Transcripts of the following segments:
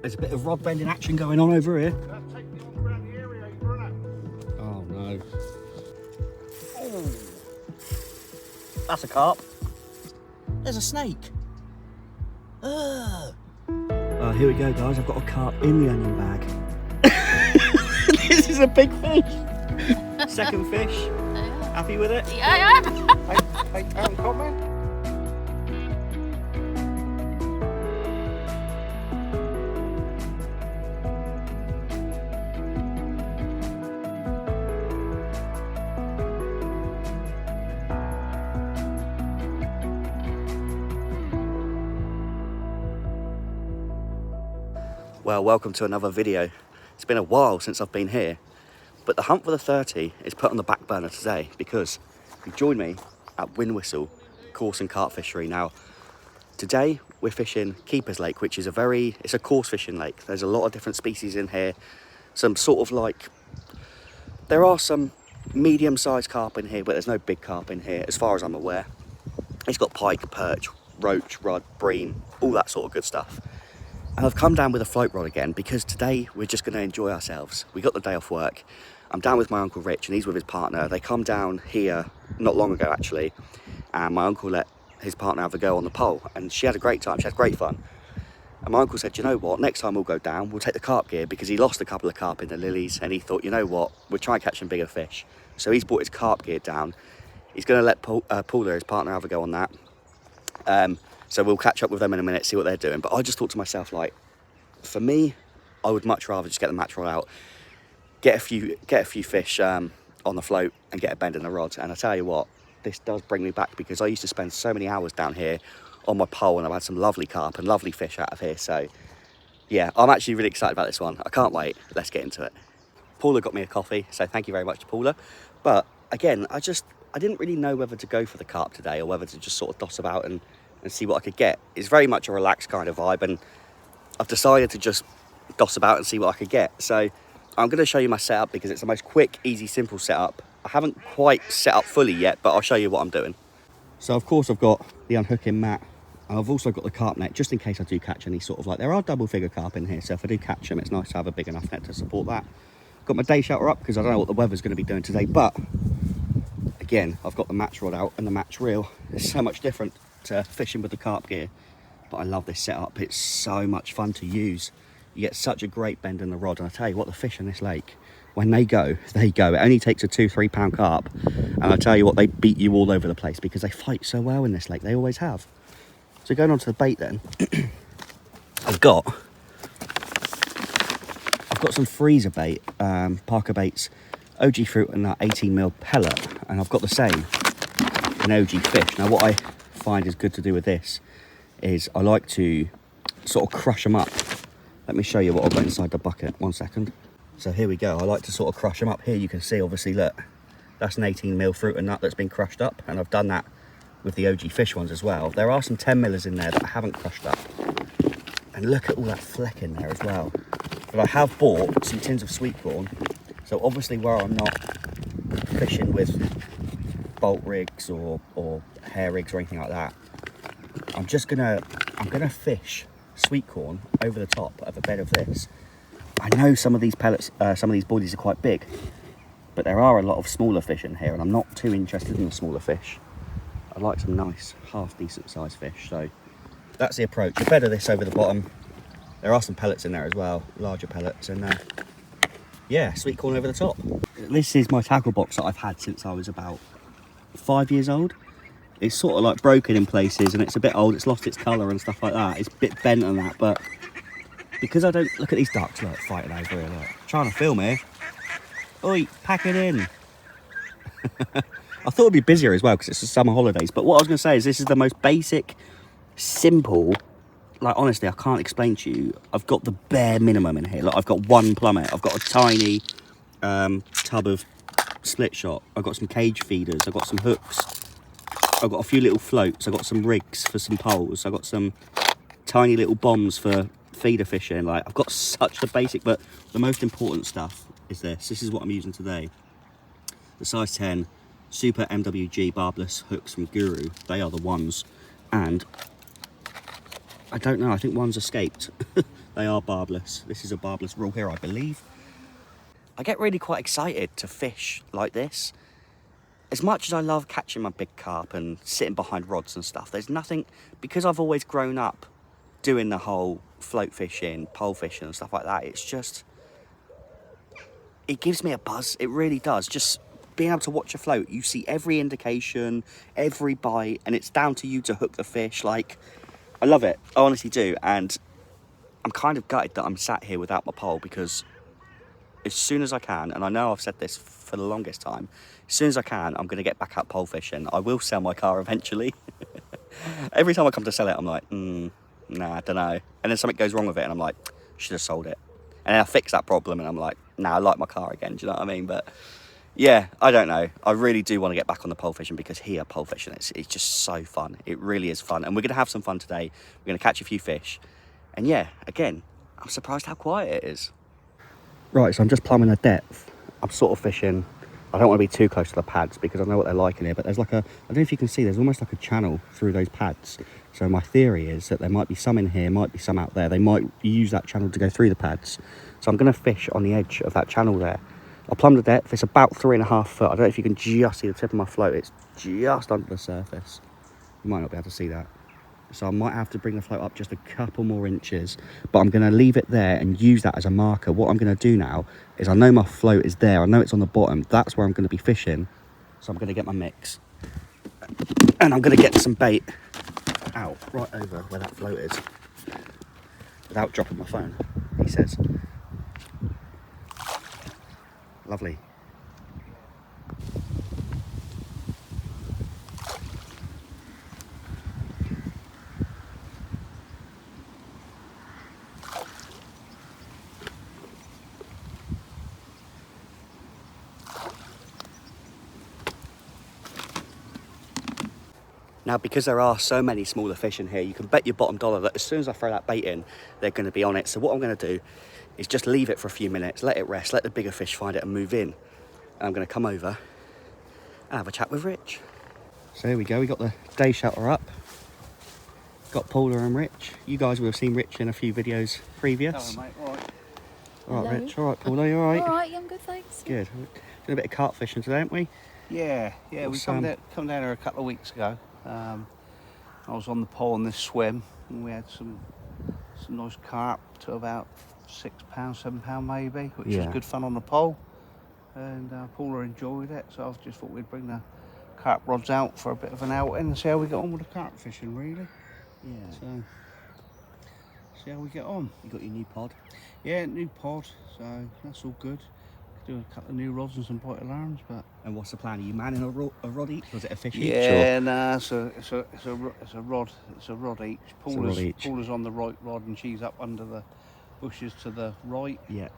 There's a bit of rod bending action going on over here. Take me on around the area, you run out. Oh no. Oh. That's a carp. There's a snake. Here we go, guys. I've got a carp in the onion bag. This is a big fish. Second fish. Happy with it? Yeah, I am. 8 pound cod, man. Well, welcome to another video. It's been a while since I've been here, but the hunt for the 30 is put on the back burner today because you joined me at WhinWhistle Coarse and Carp Fishery. Now, today we're fishing Keeper's Lake, which is it's a coarse fishing lake. There's a lot of different species in here. Some sort of like, there are some medium-sized carp in here, but there's no big carp in here as far as I'm aware. It's got pike, perch, roach, rudd, bream, all that sort of good stuff. And I've come down with a float rod again because today we're just going to enjoy ourselves. We got the day off work. I'm down with my Uncle Rich and he's with his partner. They come down here not long ago actually, and my uncle let his partner have a go on the pole and she had a great time, she had great fun. And my uncle said, you know what, next time we'll go down, we'll take the carp gear because he lost a couple of carp in the lilies and he thought, you know what, we'll try and catch some bigger fish. So he's brought his carp gear down. He's going to let Paula, his partner, have a go on that. So we'll catch up with them in a minute, see what they're doing. But I just thought to myself, like, for me, I would much rather just get the match rod out, get a few fish on the float and get a bend in the rod. And I tell you what, this does bring me back because I used to spend so many hours down here on my pole and I've had some lovely carp and lovely fish out of here. So yeah, I'm actually really excited about this one. I can't wait. Let's get into it. Paula got me a coffee, so thank you very much to Paula. But again, I didn't really know whether to go for the carp today or whether to just sort of doss about and see what I could get. It's very much a relaxed kind of vibe and I've decided to just doss about and see what I could get. So I'm going to show you my setup because it's the most quick, easy, simple setup. I haven't quite set up fully yet, but I'll show you what I'm doing. So of course I've got the unhooking mat and I've also got the carp net just in case I do catch any sort of like, there are double figure carp in here, so if I do catch them it's nice to have a big enough net to support that. Got my day shelter up because I don't know what the weather's going to be doing today, but again I've got the match rod out and the match reel. It's so much different to fishing with the carp gear, but I love this setup. It's so much fun to use. You get such a great bend in the rod, and I tell you what, the fish in this lake, when they go, they go. It only takes a 2-3 pound carp, and I tell you what, they beat you all over the place because they fight so well in this lake. They always have. So going on to the bait then, I've got some freezer bait, Parker Baits OG Fruit and that 18mm pellet, and I've got the same in OG Fish. Now what I find is good to do with this is I like to sort of crush them up. Let me show you what I've got inside the bucket, 1 second. So here we go, I like to sort of crush them up. Here you can see, obviously, look, that's an 18mm fruit and nut that's been crushed up, and I've done that with the OG Fish ones as well. There are some 10mm in there that I haven't crushed up, and look at all that fleck in there as well. But I have bought some tins of sweet corn, so obviously where I'm not fishing with bolt rigs or hair rigs or anything like that, I'm gonna fish sweet corn over the top of a bed of this. I know some of these pellets, some of these bodies are quite big, but there are a lot of smaller fish in here and I'm not too interested in the smaller fish. I like some nice half decent sized fish, so that's the approach. A bed of this over the bottom. There are some pellets in there as well, larger pellets, and yeah, sweet corn over the top. This is my tackle box that I've had since I was about 5 years old. It's sort of like broken in places and it's a bit old, it's lost its colour and stuff like that. It's a bit bent and that, but because I don't, look at these ducks, look, fighting over here, look. Trying to film here. Oi, pack it in. I thought it'd be busier as well because it's the summer holidays, but what I was going to say is this is the most basic, simple, like honestly, I can't explain to you. I've got the bare minimum in here. Like I've got one plummet, I've got a tiny tub of split shot, I've got some cage feeders, I've got some hooks, I've got a few little floats, I've got some rigs for some poles, I've got some tiny little bombs for feeder fishing. Like I've got such the basic, but the most important stuff is this. This is what I'm using today. The size 10 Super MWG barbless hooks from Guru. They are the ones, and I don't know, I think one's escaped. They are barbless. This is a barbless rule here, I believe. I get really quite excited to fish like this. As much as I love catching my big carp and sitting behind rods and stuff, there's nothing, because I've always grown up doing the whole float fishing, pole fishing and stuff like that, it's just, it gives me a buzz. It really does. Just being able to watch a float, you see every indication, every bite, and it's down to you to hook the fish. Like, I love it. I honestly do. And I'm kind of gutted that I'm sat here without my pole, because as soon as I can, and I know I've said this for the longest time, as soon as I can, I'm going to get back out pole fishing. I will sell my car eventually. Every time I come to sell it, I'm like, nah, I don't know. And then something goes wrong with it, and I'm like, should have sold it. And then I fix that problem, and I'm like, nah, I like my car again. Do you know what I mean? But yeah, I don't know. I really do want to get back on the pole fishing, because here, pole fishing, it's just so fun. It really is fun. And we're going to have some fun today. We're going to catch a few fish. And yeah, again, I'm surprised how quiet it is. Right, so I'm just plumbing a depth. I'm sort of fishing. I don't want to be too close to the pads because I know what they're like in here, but there's like a, I don't know if you can see, there's almost like a channel through those pads. So my theory is that there might be some in here, might be some out there. They might use that channel to go through the pads. So I'm going to fish on the edge of that channel there. I'll plumb the depth. It's about 3.5 foot. I don't know if you can just see the tip of my float. It's just under the surface. You might not be able to see that. So I might have to bring the float up just a couple more inches, but I'm going to leave it there and use that as a marker. What I'm going to do now is, I know my float is there. I know it's on the bottom. That's where I'm going to be fishing. So I'm going to get my mix and I'm going to get some bait out right over where that float is without dropping my phone, he says. Lovely. Now, because there are so many smaller fish in here, you can bet your bottom dollar that as soon as I throw that bait in, they're going to be on it. So what I'm going to do is just leave it for a few minutes, let it rest, let the bigger fish find it and move in. And I'm going to come over and have a chat with Rich. So here we go, we got the day shelter up. Got Paula and Rich. You guys will have seen Rich in a few videos previous. Hello, mate. All right. All right, Hello. Rich. All right, Paula, you all right? All right, yeah, I'm good, thanks. Good. Doing a bit of carp fishing today, aren't we? Yeah. We What's, come down here a couple of weeks ago. I was on the pole on this swim, and we had some nice carp to about £6, £7 maybe, which Yeah. was good fun on the pole. And Paula enjoyed it, so I just thought we'd bring the carp rods out for a bit of an outing and see how we get on with the carp fishing, really. Yeah. So, see how we get on. You got your new pod? Yeah, new pod, so that's all good. Do a couple of new rods and some bite alarms, but And what's the plan? Are you manning a rod each? Was it a fish each? yeah, nah, it's a rod each. rod each. Paula's on the right rod, and she's up under the bushes to the right, Yeah.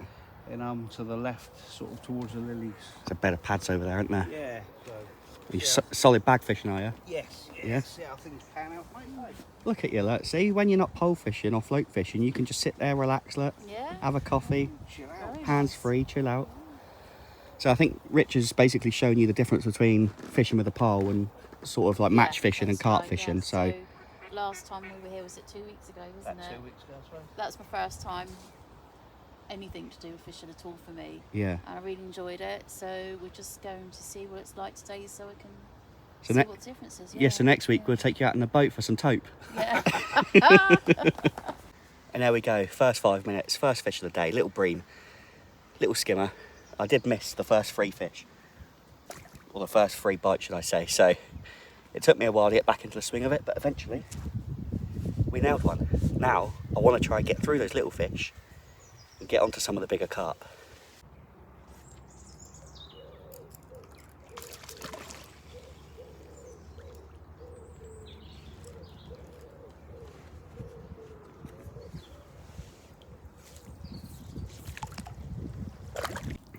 and I'm to the left, sort of towards the lilies. There's a bed of pads over there, aren't there? Yeah. So. Are you solid bag fishing, are you? Yes. Yeah? See how things pan out, mate. Look at you, look. See, when you're not pole fishing or float fishing, you can just sit there, relax, look, Yeah. have a coffee, Chill out. hands free, chill out. So I think Rich has basically shown you the difference between fishing with a pole and sort of like match fishing and that's carp right, fishing. yeah. So last time we were here, was it 2 weeks ago, wasn't About it? 2 weeks ago, I suppose. That's my first time anything to do with fishing at all for me. yeah. And I really enjoyed it, so we're just going to see what it's like today so we can So see ne- what the difference is. Yeah, so next week we'll take you out in a boat for some taupe. Yeah. And there we go, first 5 minutes, first fish of the day, little bream, little skimmer. I did miss the first 3 fish, or the first 3 bites, should I say. So it took me a while to get back into the swing of it, but eventually we nailed one. Now I want to try and get through those little fish and get onto some of the bigger carp.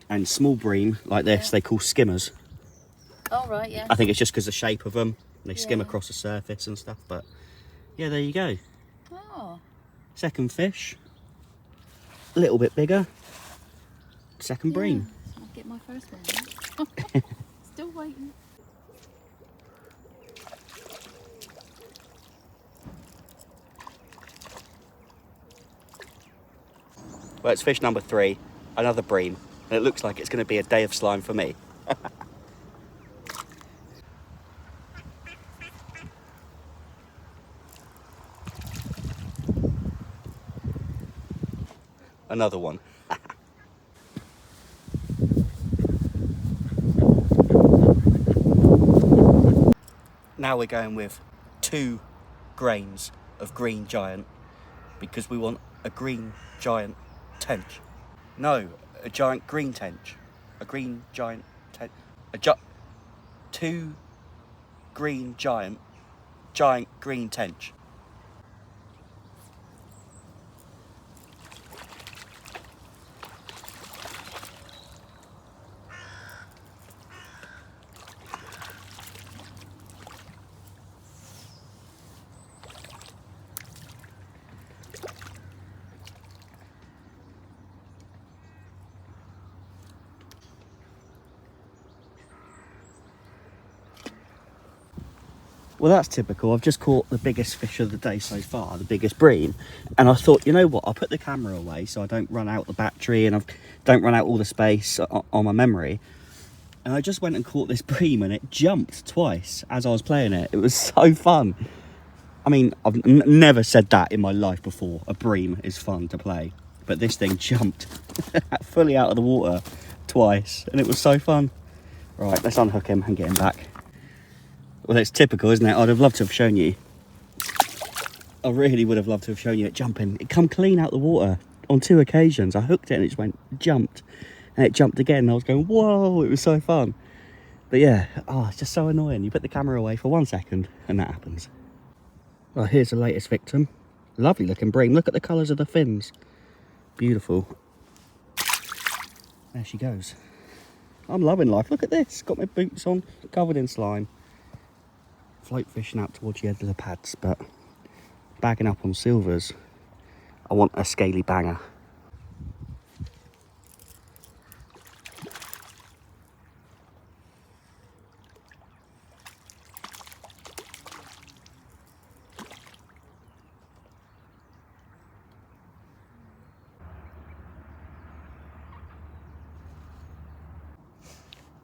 And small bream like this, they call skimmers. All right, yeah. I think it's just because the shape of them, they skim Yeah. across the surface and stuff. But yeah, there you go. Oh, Second fish, a little bit bigger. Second bream. yeah. I'll get my first one then. Still waiting. Well, it's fish number 3, another bream, and it looks like it's going to be a day of slime for me. Another one. Now we're going with 2 grains of green giant because we want a green giant tench. No, a giant green tench. A green giant tench. 2 green giant green tench. Well, that's typical. I've just caught the biggest fish of the day so far, the biggest bream. And I thought, you know what, I'll put the camera away so I don't run out the battery and I don't run out all the space on my memory. And I just went and caught this bream and it jumped twice as I was playing it. It was so fun. I mean, I've never said that in my life before. A bream is fun to play. But this thing jumped fully out of the water twice and it was so fun. Right, let's unhook him and get him back. Well, it's typical, isn't it? I'd have loved to have shown you. I really would have loved to have shown you it jumping. It come clean out the water on 2 occasions. I hooked it and it just jumped. And it jumped again and I was going, whoa, it was so fun. But yeah, it's just so annoying. You put the camera away for 1 second and that happens. Well, here's the latest victim. Lovely looking bream. Look at the colours of the fins. Beautiful. There she goes. I'm loving life. Look at this. Got my boots on, covered in slime. Float fishing out towards the edge of the pads, but bagging up on silvers, I want a scaly banger.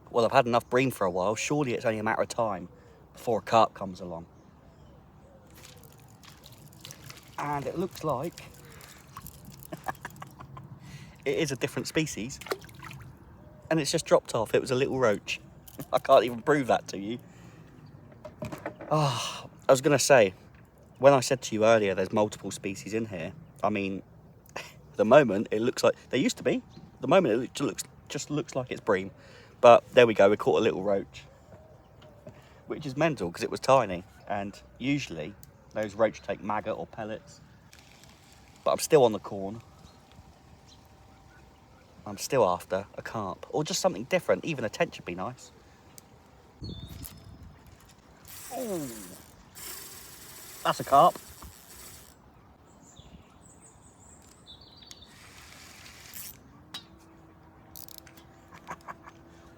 Well, I've had enough bream for a while. Surely it's only a matter of time before a carp comes along. And it looks like it is a different species. And it's just dropped off. It was a little roach. I can't even prove that to you. I was going to say, when I said to you earlier there's multiple species in here, I mean, at the moment it looks like, there used to be, at the moment it just looks like it's bream. But there we go, we caught a little roach. Which is mental because it was tiny, and usually those roach take maggot or pellets. But I'm still on the corn. I'm still after a carp or just something different. Even a tench would be nice. Oh, that's a carp.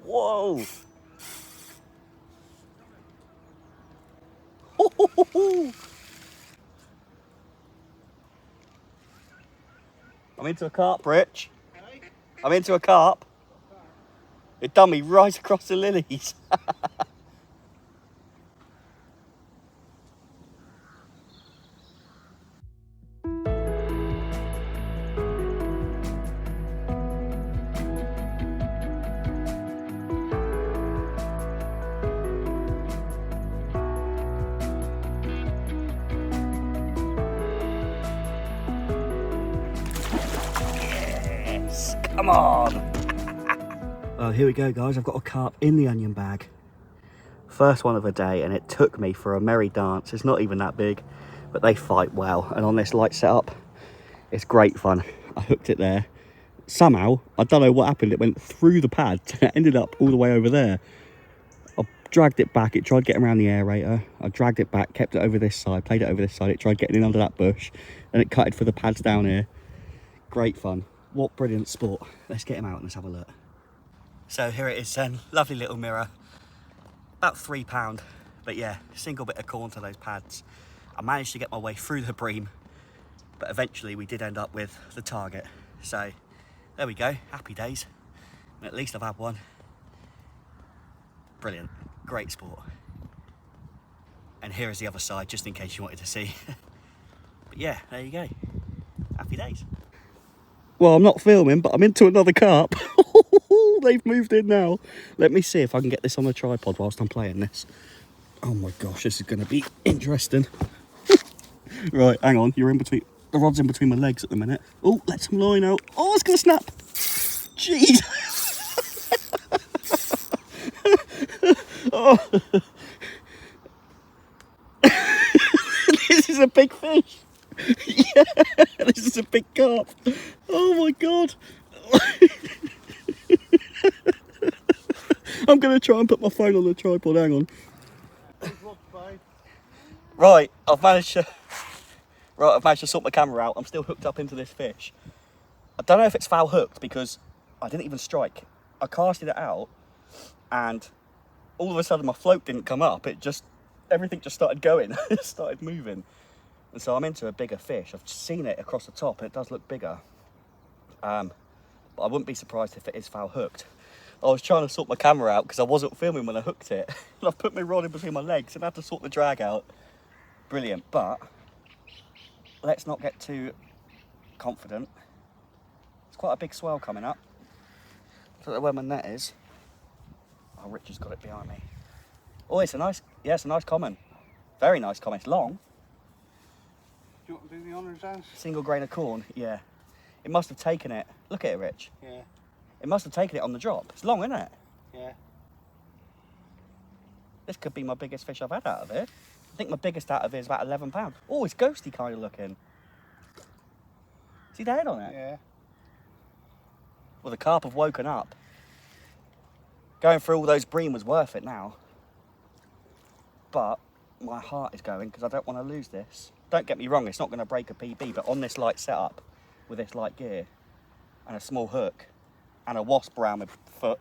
Whoa. I'm into a carp, Rich. I'm into a carp. It done me right across the lilies. Come on. Oh, here we go, guys. I've got a carp in the onion bag. First one of the day, and it took me for a merry dance. It's not even that big, but they fight well. And on this light setup, it's great fun. I hooked it there. Somehow, I don't know what happened. It went through the pad. It ended up all the way over there. I dragged it back. It tried getting around the aerator. I dragged it back, kept it over this side, played it over this side. It tried getting in under that bush, and it cutted for the pads down here. Great fun. What brilliant sport. Let's get him out and let's have a look. So here it is then, lovely little mirror. About £3, but yeah, single bit of corn to those pads. I managed to get my way through the bream, but eventually we did end up with the target. So there we go, happy days. And at least I've had one. Brilliant, great sport. And here is the other side, just in case you wanted to see. But yeah, there you go, happy days. Well, I'm not filming, but I'm into another carp. They've moved in now. Let me see if I can get this on a tripod whilst I'm playing this. Oh my gosh, this is going to be interesting. Right, hang on, you're in between. The rod's in between my legs at the minute. Oh, let some line out. Oh, it's going to snap. Jeez. Oh. This is a big fish. Yeah, this is a big carp. Oh my god. I'm going to try and put my phone on the tripod, hang on. Right, I've managed to sort my camera out. I'm still hooked up into this fish. I don't know if it's foul hooked because I didn't even strike. I casted it out and all of a sudden my float didn't come up. Everything just started going. It started moving. And so I'm into a bigger fish. I've seen it across the top and it does look bigger. But I wouldn't be surprised if it is foul hooked. I was trying to sort my camera out because I wasn't filming when I hooked it. And I've put my rod in between my legs and had to sort the drag out. Brilliant, but let's not get too confident. It's quite a big swell coming up. I don't know where my net is. Oh, Rich has got it behind me. Oh, it's a nice common. Very nice common. It's long. Do you want to do the honours, Az? Single grain of corn, yeah. It must have taken it. Look at it, Rich. Yeah. It must have taken it on the drop. It's long, isn't it? Yeah. This could be my biggest fish I've had out of it. I think my biggest out of it is about 11 pounds. Oh, it's ghosty kind of looking. See the head on it? Yeah. Well, the carp have woken up. Going through all those bream was worth it now. But my heart is going because I don't want to lose this. Don't get me wrong, it's not going to break a PB, but on this light setup, with this light gear, and a small hook, and a wasp around my foot.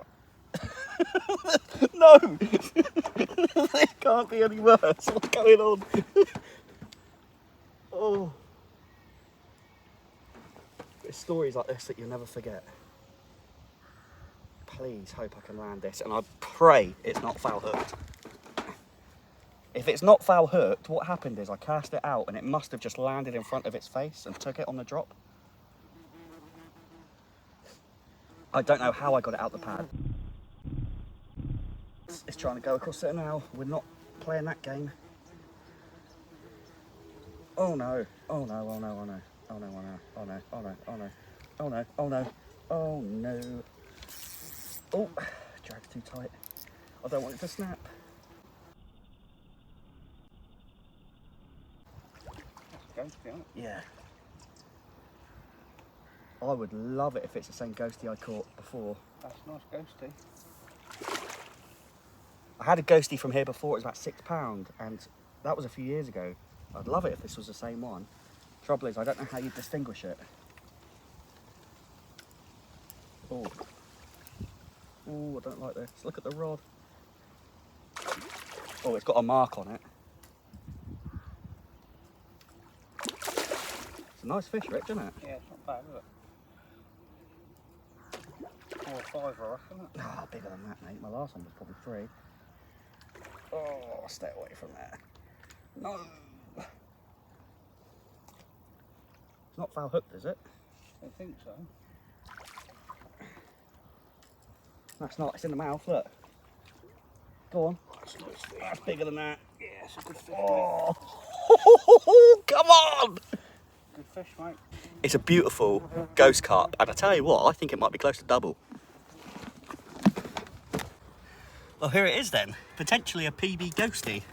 No! It can't be any worse. What's going on? Oh. It's stories like this that you'll never forget. Please hope I can land this, and I pray it's not foul hooked. If it's not foul hooked, what happened is I cast it out and it must have just landed in front of its face and took it on the drop. I don't know how I got it out the pad. It's trying to go across there now. We're not playing that game. Oh no, oh no, oh no, oh no, oh no, oh no, oh no, oh no, oh no, oh no, oh no, oh no. Oh, drag's too tight. I don't want it to snap. That's ghosty, isn't it? Yeah. I would love it if it's the same ghosty I caught before. That's a nice ghosty. I had a ghosty from here before, it was about £6, and that was a few years ago. I'd love it if this was the same one. Trouble is, I don't know how you distinguish it. Oh. Oh, I don't like this. Look at the rod. Oh, it's got a mark on it. It's a nice fish, Rich, isn't it? Yeah, it's not bad, is it? 4 or 5, I reckon. Ah, bigger than that, mate. My last one was probably 3. Oh, stay away from that. No. It's not foul hooked, is it? I think so. That's not. It's in the mouth. Look. Go on. That's bigger than that. Yeah, it's a good fish, Oh. mate. Come on! Good fish, mate. It's a beautiful ghost carp, and I tell you what, I think it might be close to double. Well, here it is then. Potentially a PB ghosty.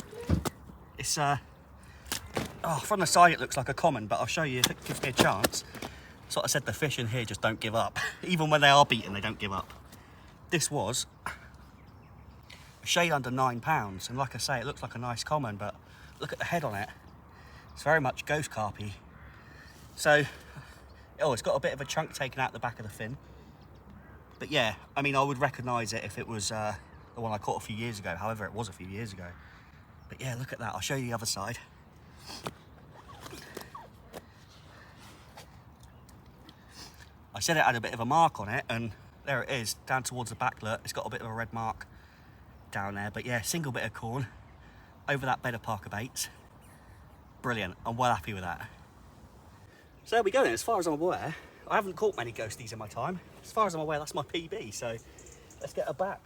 It's from the side it looks like a common, but I'll show you if it gives me a chance. That's what I said, the fish in here just don't give up. Even when they are beaten, they don't give up. This was a shade under £9, and like I say, it looks like a nice common, but look at the head on it. It's very much ghost carpy. So, oh, it's got a bit of a chunk taken out the back of the fin. But yeah, I mean, I would recognise it if it was the one I caught a few years ago. However, it was a few years ago. But yeah, look at that. I'll show you the other side. I I said it had a bit of a mark on it, and there it is, down towards the backlet. It's got a bit of a red mark down there, but yeah, single bit of corn over that bed of Parker baits. Brilliant, I'm well happy with that. So there we go then. As far as I'm aware, I haven't caught many ghosties in my time. As far as I'm aware, that's my PB, so let's get her back.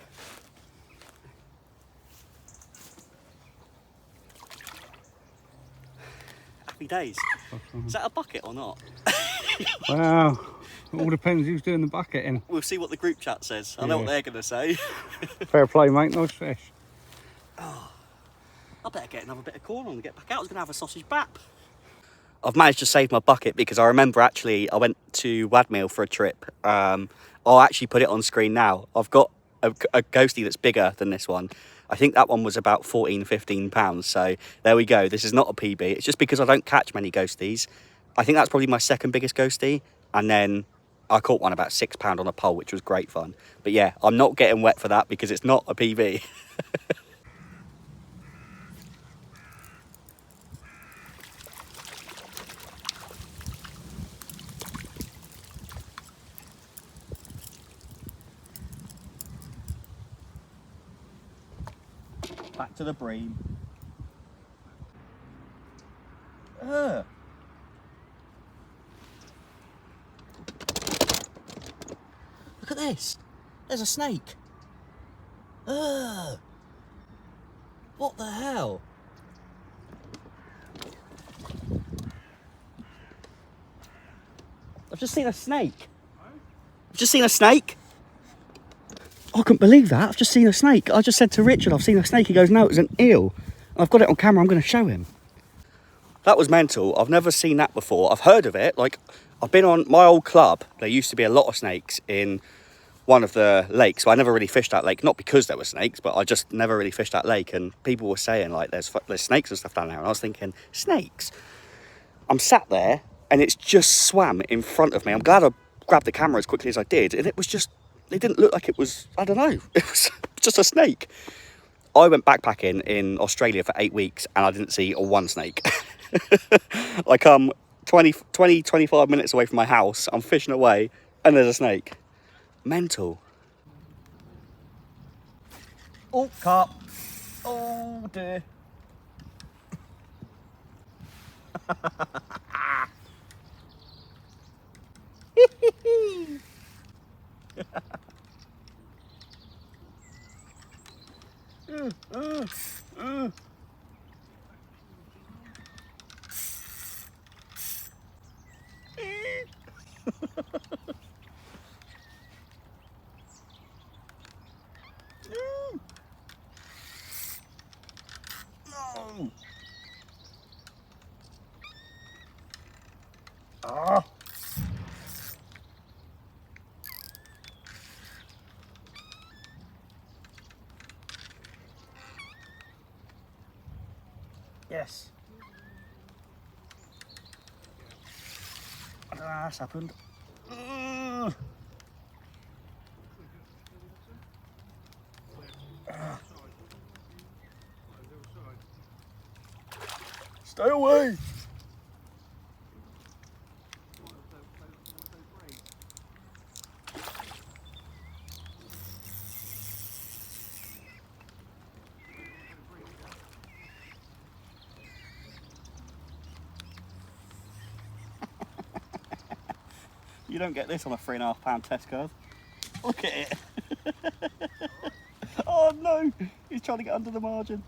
Happy days. Is that a bucket or not? Wow, it all depends who's doing the bucketing. We'll see what the group chat says. I know what they're going to say. Fair play, mate, nice fish. Oh, I better get another bit of corn on and get back out. I was going to have a sausage bap. I've managed to save my bucket because I remember actually I went to Wadmill for a trip. I'll actually put it on screen now. I've got a ghostie that's bigger than this one. I think that one was about 14-15 pounds. So there we go. This is not a PB. It's just because I don't catch many ghosties. I think that's probably my second biggest ghostie. And then I caught one about £6 on a pole, which was great fun. But yeah, I'm not getting wet for that because it's not a PB. Back to the bream. Look at this. There's a snake. What the hell? I've just seen a snake. I've just seen a snake. I couldn't believe that. I've just seen a snake. I just said to Richard, I've seen a snake. He goes, no, it was an eel. I've got it on camera. I'm going to show him. That was mental. I've never seen that before. I've heard of it. Like, I've been on my old club. There used to be a lot of snakes in one of the lakes. So I never really fished that lake. Not because there were snakes, but I just never really fished that lake. And people were saying, like, there's snakes and stuff down there. And I was thinking, snakes? I'm sat there, and it's just swam in front of me. I'm glad I grabbed the camera as quickly as I did. And it was just... It didn't look like it was, I don't know, it was just a snake. I went backpacking in Australia for 8 weeks and I didn't see one snake. Like 25 minutes away from my house, I'm fishing away and there's a snake. Mental. Oh, carp. Oh dear. No. Ah. Yes. I don't know how that's happened. Stay away. You don't get this on a £3.5 test curve. Look at it. Oh no, he's trying to get under the margin.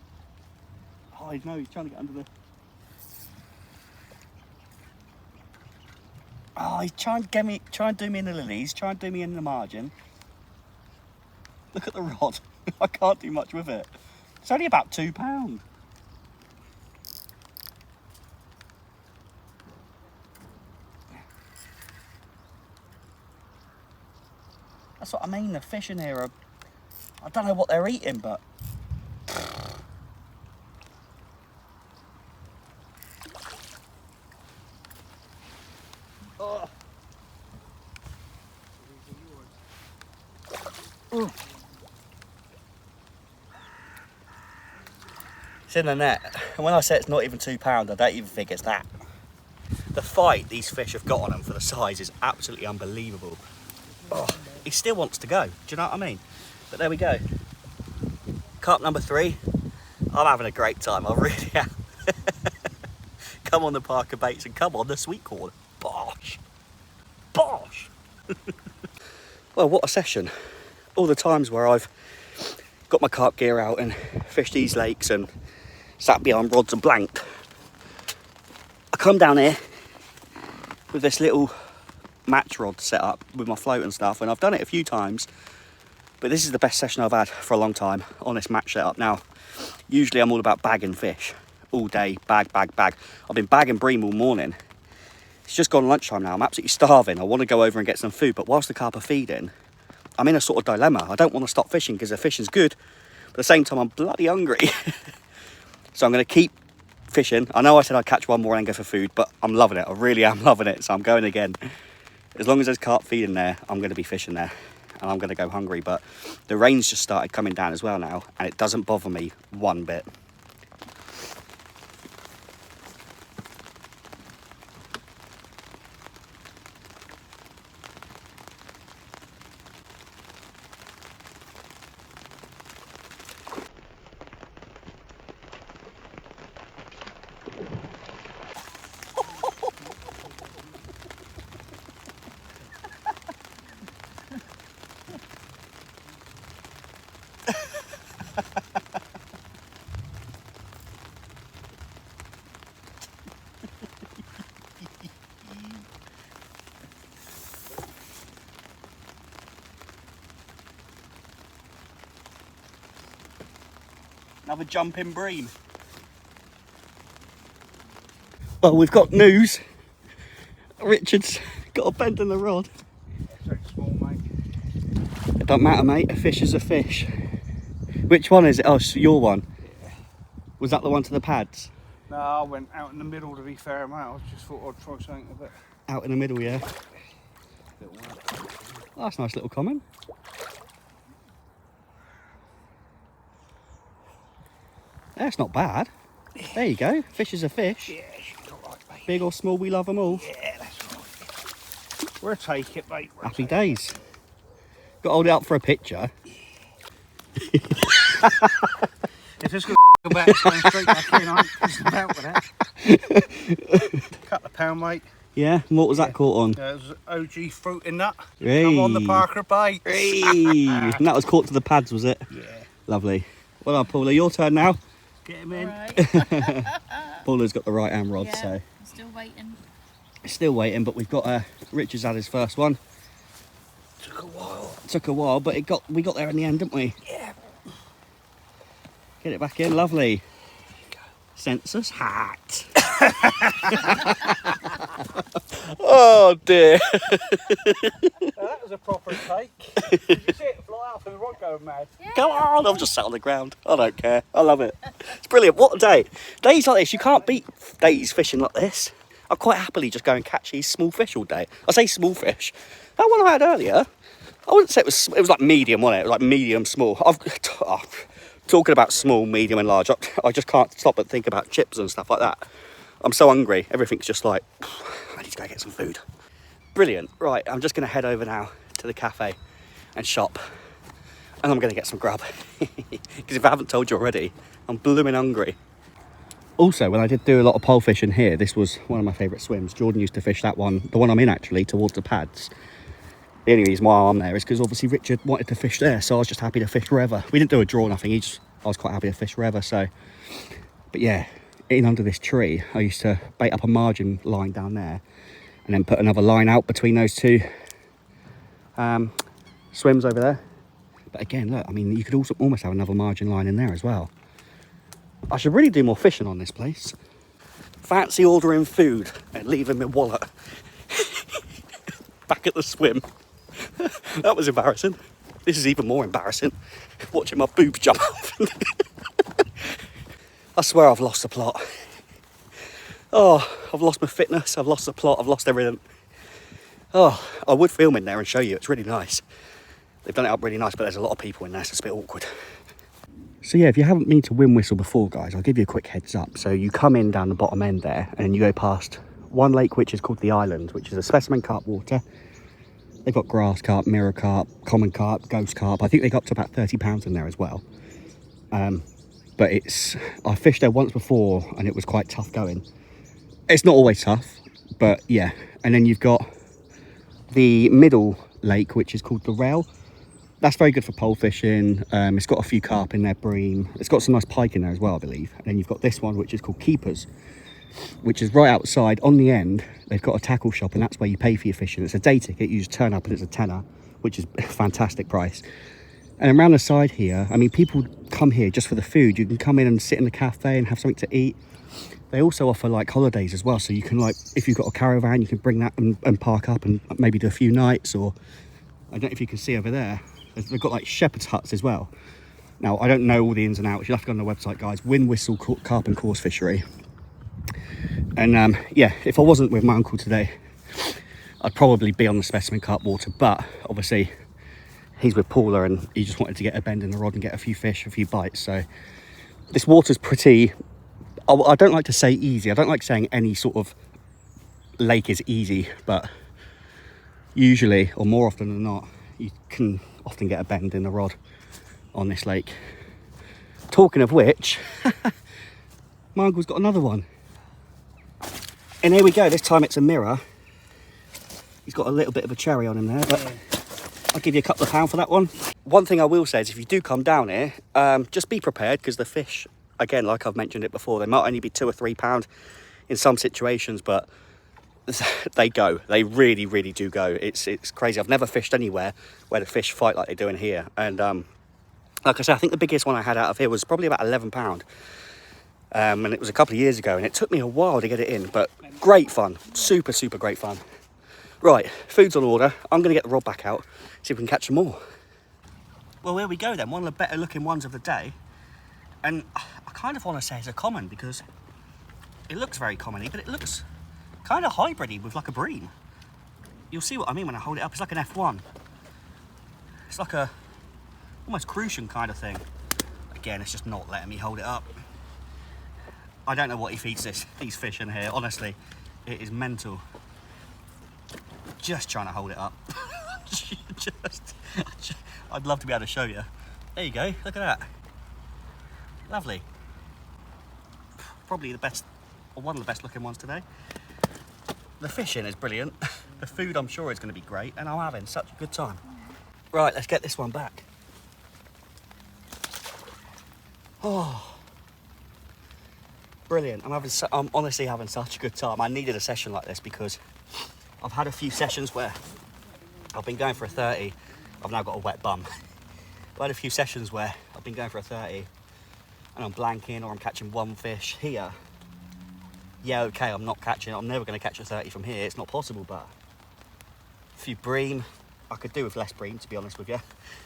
Oh no, he's trying to get under the... Oh, he's trying to get me, try and do me in the lilies, try and do me in the margin. Look at the rod. I can't do much with it. It's only about £2. That's what I mean, the fish in here are... I don't know what they're eating, but... Oh. It's in the net, and when I say it's not even £2, I don't even think it's that. The fight these fish have got on them for the size is absolutely unbelievable. Oh, he still wants to go, do you know what I mean? But there we go. Carp number 3. I'm having a great time, I really am. Come on the Parker baits and come on the sweet corn. Bosh! Bosh! Well, what a session. All the times where I've got my carp gear out and fished these lakes and sat behind rods and blanked. I come down here with this little match rod set up with my float and stuff, and I've done it a few times, but this is the best session I've had for a long time on this match setup. Now, usually I'm all about bagging fish all day, bag. I've been bagging bream all morning. It's just gone lunchtime now. I'm absolutely starving. I want to go over and get some food, but whilst the carp are feeding, I'm in a sort of dilemma. I don't want to stop fishing because the fishing's good, but at the same time I'm bloody hungry. So I'm going to keep fishing. I know I said I'd catch one more and go for food, but I'm loving it. I really am loving it, so I'm going again. As long as there's carp feeding there, I'm going to be fishing there, and I'm going to go hungry. But the rain's just started coming down as well now, and it doesn't bother me one bit. Another jumping bream. Well, we've got news. Richard's got a bend in the rod. So small, mate. It don't matter, mate. A fish is a fish. Which one is it? Oh, it's your one. Yeah. Was that the one to the pads? No, I went out in the middle, to be fair, mate. I just thought I'd try something a bit. Out in the middle, yeah. Little one. Oh, that's a nice little comment. That's not bad. There you go. Fish is a fish. Yeah, she's alright, mate. Big or small, we love them all. Yeah, that's right. We'll take it, mate. Happy days. Got to hold it up for a picture. If it's going to go back, it's going straight back in. I ain't pissing about with that. Couple of pound, mate. Yeah, and what was that caught on? It was OG fruit and nut. Hey. Come on the Parker bait. Hey. And that was caught to the pads, was it? Yeah. Lovely. Well done, Paula. Your turn now. Get him in. Right. Paula's got the right hand rod, Yeah, so I'm still waiting. still waiting. But we've got Richard's had his first one. Took a while. Took a while, but we got there in the end, didn't we? Yeah. Get it back in. Lovely. Census hat. Oh dear. Now that was a proper take. Did you see it fly off and the rod going mad? Yeah. Come on, I've just sat on the ground. I don't care. I love it. It's brilliant. What a day. Days like this, you can't beat days fishing like this. I quite happily just go and catch these small fish all day. I say small fish. That one I had earlier, I wouldn't say it was like medium, wasn't it? It was like medium, small. Talking about small, medium and large, I just can't stop but think about chips and stuff like that. I'm so hungry. Everything's just like, I need to go get some food. Brilliant. Right, I'm just going to head over now to the cafe and shop. And I'm going to get some grub. Because if I haven't told you already, I'm blooming hungry. Also, when I did do a lot of pole fishing here, this was one of my favourite swims. Jordan used to fish that one, the one I'm in actually, towards the pads. The only reason why I'm there is because obviously Richard wanted to fish there, so I was just happy to fish wherever. We didn't do a draw or nothing, I was quite happy to fish wherever, so. But yeah, in under this tree, I used to bait up a margin line down there and then put another line out between those two swims over there. But again, look, I mean, you could also almost have another margin line in there as well. I should really do more fishing on this place. Fancy ordering food and leaving my wallet back at the swim. That was embarrassing. This is even more embarrassing. Watching my boobs jump off. I swear I've lost the plot. Oh, I've lost my fitness, I've lost the plot, I've lost everything. Oh, I would film in there and show you, it's really nice. They've done it up really nice, but there's a lot of people in there, so it's a bit awkward. So yeah, if you haven't been to WhinWhistle before, guys, I'll give you a quick heads up. So you come in down the bottom end there, and you go past one lake which is called the Island, which is a specimen carp water. They've got grass carp, mirror carp, common carp, ghost carp. I think they got up to about 30 pounds in there as well. But I fished there once before and it was quite tough going. It's not always tough, but yeah. And then you've got the middle lake, which is called the Rail. That's very good for pole fishing. It's got a few carp in there, bream. It's got some nice pike in there as well, I believe. And then you've got this one, which is called Keepers, which is right outside. On the end, they've got a tackle shop, and that's where you pay for your fishing. It's a day ticket. You just turn up and it's a tenner, which is a fantastic price. And around the side here, I mean, people come here just for the food. You can come in and sit in the cafe and have something to eat. They also offer like holidays as well. So you can, like, if you've got a caravan, you can bring that and park up and maybe do a few nights. Or I don't know if you can see over there, they've got like shepherd's huts as well. Now, I don't know all the ins and outs. You'll have to go on the website, guys. WhinWhistle Coarse Fishery. And yeah, if I wasn't with my uncle today, I'd probably be on the specimen carp water. But obviously, he's with Paula and he just wanted to get a bend in the rod and get a few fish, a few bites. So this water's pretty, I don't like to say easy. I don't like saying any sort of lake is easy, but usually, or more often than not, you can often get a bend in the rod on this lake. Talking of which, my uncle's got another one. And here we go. This time it's a mirror. He's got a little bit of a cherry on him there, but I'll give you a couple of pounds for that one. One thing I will say is if you do come down here, just be prepared, because the fish, again, like I've mentioned it before, they might only be £2 or £3 in some situations, but they go. They really, really do go. It's crazy. I've never fished anywhere where the fish fight like they do in here. And like I said, I think the biggest one I had out of here was probably about £11. And it was a couple of years ago, and it took me a while to get it in, but great fun. Super, super great fun. Right, food's on order. I'm going to get the rod back out, see if we can catch some more. Well, here we go then. One of the better looking ones of the day. And I kind of want to say it's a common, because it looks very common-y, but it looks kind of hybrid-y with like a bream. You'll see what I mean when I hold it up. It's like an F1. It's like a almost crucian kind of thing. Again, it's just not letting me hold it up. I don't know what he feeds these fish in here. Honestly, it is mental. Just trying to hold it up. I'd love to be able to show you. There you go. Look at that. Lovely. Probably the best, or one of the best looking ones today. The fishing is brilliant. The food, I'm sure, is going to be great, and I'm having such a good time. Right, let's get this one back. Oh, brilliant. I'm honestly having such a good time. I needed a session like this because I've had a few sessions where I've been going for a 30. I've now got a wet bum. I've had a few sessions where I've been going for a 30 and I'm blanking, or I'm catching one fish. Here, yeah, okay, I'm not catching, I'm never going to catch a 30 from here. It's not possible, but a few bream. I could do with less bream, to be honest with you.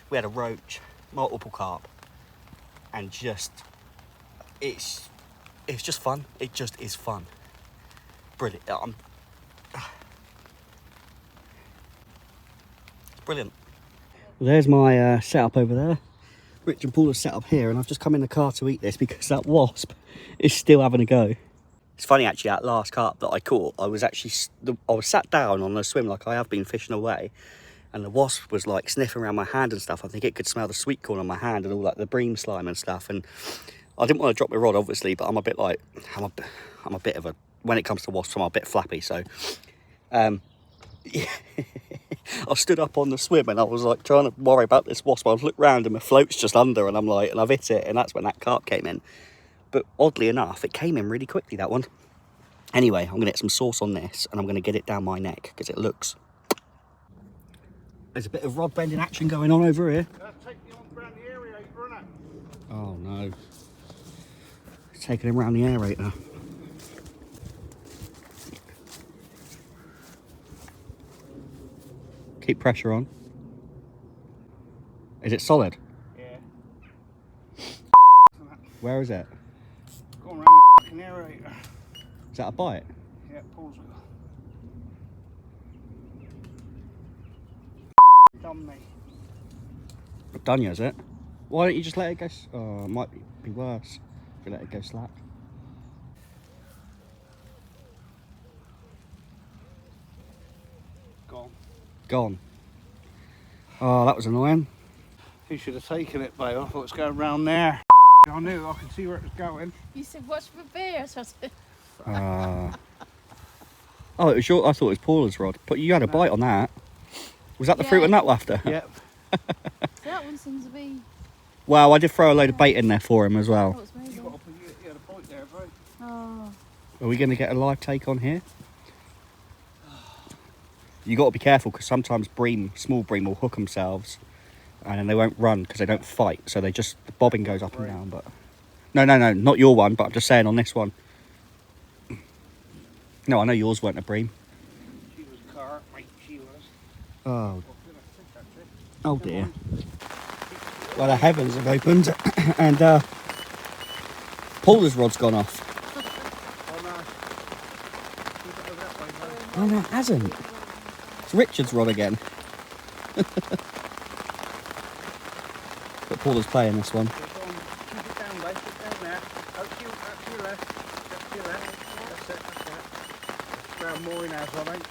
We had a roach, multiple carp, and just, it's just fun. It just is fun. Brilliant. It's brilliant. Well, there's my setup over there. Rich and Paul are set up here, and I've just come in the car to eat this because that wasp is still having a go. It's funny, actually, that last carp that I caught, I was sat down on the swim like I have been fishing away, and the wasp was like sniffing around my hand and stuff. I think it could smell the sweet corn on my hand and all like the bream slime and stuff. And I didn't want to drop my rod, obviously, but I'm a bit like, I'm a bit of a, when it comes to wasps, I'm a bit flappy. So I stood up on the swim and I was like trying to worry about this wasp. I've looked round and my float's just under, and I'm like, and I've hit it, and that's when that carp came in. But oddly enough, it came in really quickly, that one. Anyway, I'm gonna get some sauce on this and I'm gonna get it down my neck because it looks, there's a bit of rod bending action going on over here. Oh no, it's taking him around the aerator. Keep pressure on. Is it solid? Yeah. Where is it? Going around the fucking aerator. Is that a bite? Yeah, Paul's done me. Done you, is it? Why don't you just let it go? Oh, it might be worse if you let it go slack. gone. Oh, that was annoying. You should have taken it, babe. I thought it was going round there. I knew, I could see where it was going. You said, watch for bears. I said, Oh, it was your, I thought it was Paula's rod. But you had a bite on that. Was that the fruit and nut laughter? Yep. that one seems to be. Wow, I did throw a load of bait in there for him as well. What's moving? You had a point there, bro. Oh. Are we going to get a live take on here? You got to be careful because sometimes small bream will hook themselves and then they won't run because they don't fight. So they just, the bobbing goes up and down. But no, not your one, but I'm just saying on this one. No, I know yours weren't a bream. She was a carp, mate, she was. Oh dear. Well, the heavens have opened and Paula's rod's gone off. Oh no, it hasn't. It's Richard's rod again. But Paula's playing this one. Keep it down, babe. Keep it down there. Out to your left. Out to your left. That's it. Round more now, I think.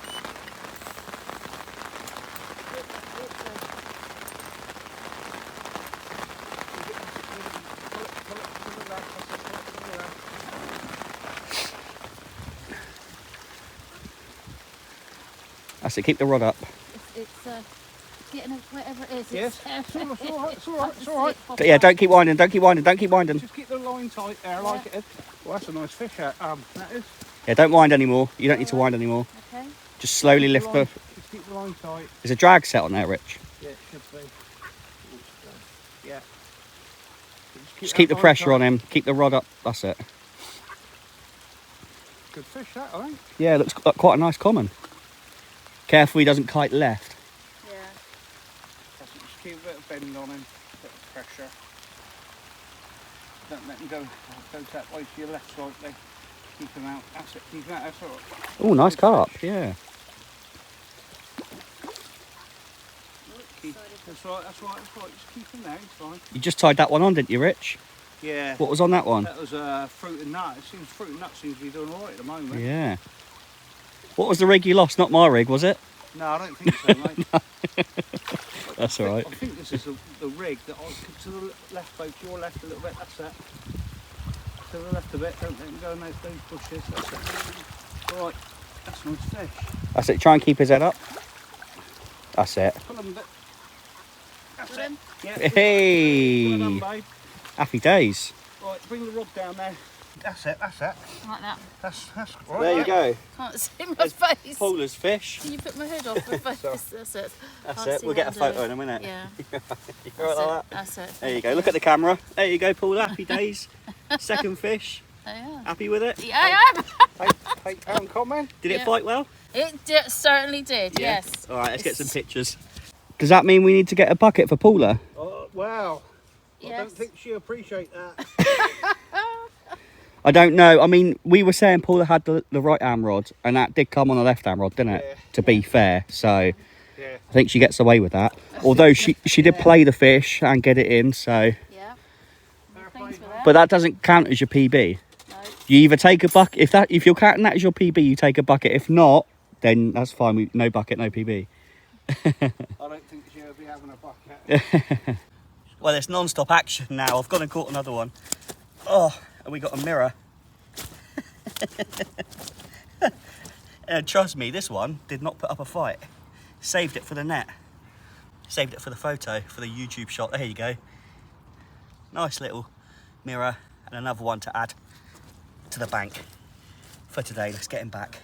That's it, keep the rod up. It's getting up whatever it is. Yes, It's, it's all right. Yeah, don't keep winding, don't keep winding. Just keep the line tight there, like it is. Well, that's a nice fish, that is. Yeah, don't wind anymore. You don't need to wind anymore. Okay. Just slowly lift the... Just keep the line tight. There's a drag set on there, Rich. Yeah, it should be. Yeah. Just keep the pressure on him. Keep the rod up. That's it. Good fish, that, I think. Yeah, it looks like quite a nice common. Careful he doesn't kite left. Yeah. Just keep a bit of bend on him, a bit of pressure. Don't let him go that way to your left slightly. Keep him out. That's it. Keep him out. That's all right. Oh, nice carp. Yeah. That's right. Just keep him there. It's fine. You just tied that one on, didn't you, Rich? Yeah. What was on that one? That was fruit and nut. It seems fruit and nut seems to be doing all right at the moment. Yeah. What was the rig you lost? Not my rig, was it? No, I don't think so, mate. That's all right. I think this is the rig that I to the left, both to your left a little bit. That's it. To the left a bit. Don't let him go in those bushes. That's it. All right. That's a nice fish. That's it. Try and keep his head up. That's it. Pull him a bit. That's Got it. him? Yeah. Hey. Well done, babe. Happy days. Right, bring the rod down there. That's it. Like that. That's right. There you go. Can't see my face. Paula's fish. Can you put my hood off my face? That's it. That's Can't it. see We'll what get a I'm photo doing. in a minute. Yeah. You all right like that? That's it. There you go. Look at the camera. There you go, Paula. Happy days. Second fish. Oh, yeah. Happy with it? Yeah, I am. £8 comment. Did it Yeah. fight well? It certainly did, yes. All right, let's get some pictures. Does that mean we need to get a bucket for Paula? Oh, wow. I Yes. don't think she'll appreciate that. I don't know. I mean, we were saying Paula had the right arm rod, and that did come on the left arm rod, didn't it? Yeah. To be fair, so Yeah. I think she gets away with that. Although she did play the fish and get it in, so. Yeah. Thanks for that. But that doesn't count as your PB. No. You either take a bucket if you're counting that as your PB, you take a bucket. If not, then that's fine. No bucket, no PB. I don't think she'll be having a bucket. Well, it's non-stop action now. I've gone and caught another one. Oh, and we got a mirror. And trust me, this one did not put up a fight. Saved it for the net. Saved it for the photo, for the YouTube shot. There you go. Nice little mirror and another one to add to the bank for today. Let's get him back.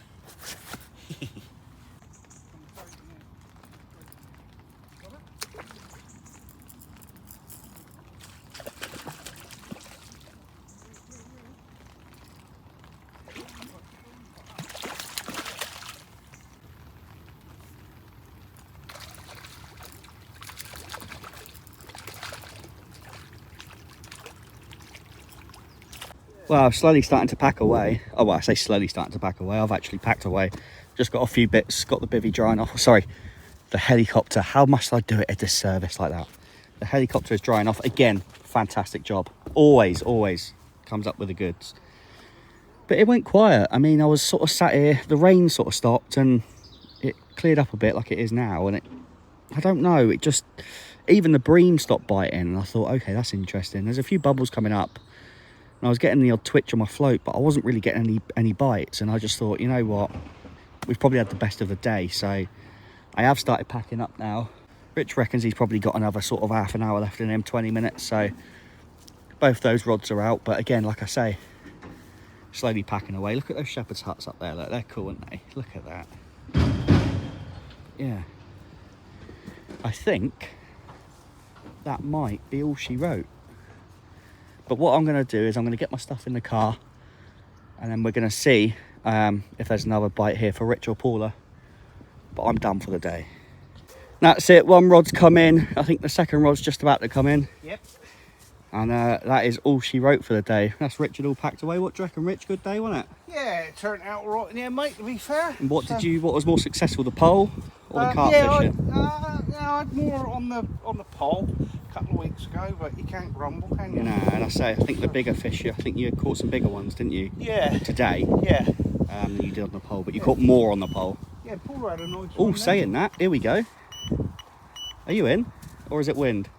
Well, I'm slowly starting to pack away. Oh, well, I say slowly starting to pack away. I've actually packed away. Just got a few bits, got the bivvy drying off. Sorry, the helicopter. How much did I do it a disservice like that? The helicopter is drying off. Again, fantastic job. Always comes up with the goods. But it went quiet. I mean, I was sort of sat here. The rain sort of stopped and cleared up a bit like it is now, and I don't know, it just, even the bream stopped biting, and I thought, okay, that's interesting. There's a few bubbles coming up, and I was getting the odd twitch on my float, but I wasn't really getting any bites, and I just thought, you know what, we've probably had the best of the day, so I have started packing up now. Rich reckons he's probably got another sort of half an hour left in him, 20 minutes, so both those rods are out. But again, like I say, slowly packing away. Look at those shepherd's huts up there, look, they're cool, aren't they? Look at that. Yeah, I think that might be all she wrote. But what I'm going to do is I'm going to get my stuff in the car, and then we're going to see if there's another bite here for Rich or Paula. But I'm done for the day. That's it, one rod's come in. I think the second rod's just about to come in. Yep. And that is all she wrote for the day. That's Richard all packed away. What do you reckon, Rich? Good day, wasn't it? Yeah, it turned out all right in here, mate, to be fair. And what was more successful, the pole or the carp fishing? I had more on the pole a couple of weeks ago, but you can't grumble, can you? No, and I think the bigger fish, I think you caught some bigger ones, didn't you? Yeah. Today. Yeah. Than you did on the pole, but you caught more on the pole. Yeah, Paul had a nice one. Oh, saying that, here we go. Are you in? Or is it wind?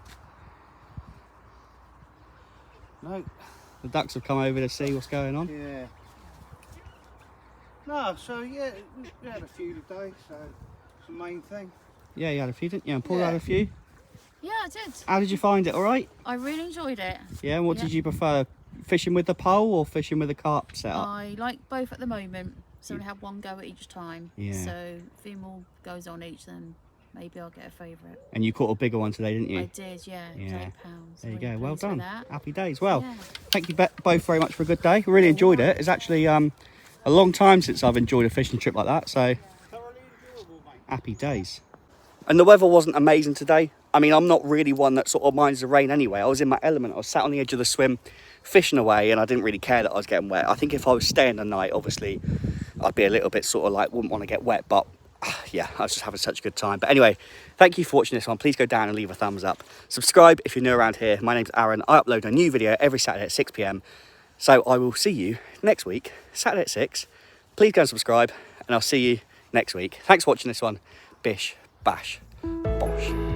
No. The ducks have come over to see what's going on. Yeah. No, so yeah, we had a few today, so it's the main thing. Yeah, you had a few, didn't you? And Paul Yeah. had a few. Yeah, I did. How did you find it? All right? I really enjoyed it. Yeah, and what Yeah. did you prefer? Fishing with the pole or fishing with the carp setup? I like both at the moment, so we have one go at each time. Yeah. So if a few more goes on each, then maybe I'll get a favourite. And you caught a bigger one today, didn't you? I did, yeah. It was Yeah. £8. There you Really go. Well pleased with done. that. Happy days. Well, Yeah. thank you both very much for a good day. Really enjoyed it. It's actually a long time since I've enjoyed a fishing trip like that. So happy days. And the weather wasn't amazing today. I mean, I'm not really one that sort of minds the rain anyway. I was in my element. I was sat on the edge of the swim, fishing away, and I didn't really care that I was getting wet. I think if I was staying the night, obviously, I'd be a little bit sort of like, wouldn't want to get wet. But yeah, I was just having such a good time. But anyway, thank you for watching this one. Please go down and leave a thumbs up. Subscribe if you're new around here. My name's Aaron. I upload a new video every Saturday at 6 PM. So I will see you next week, Saturday at 6. Please go and subscribe, and I'll see you next week. Thanks for watching this one. Bish, bash, bosh.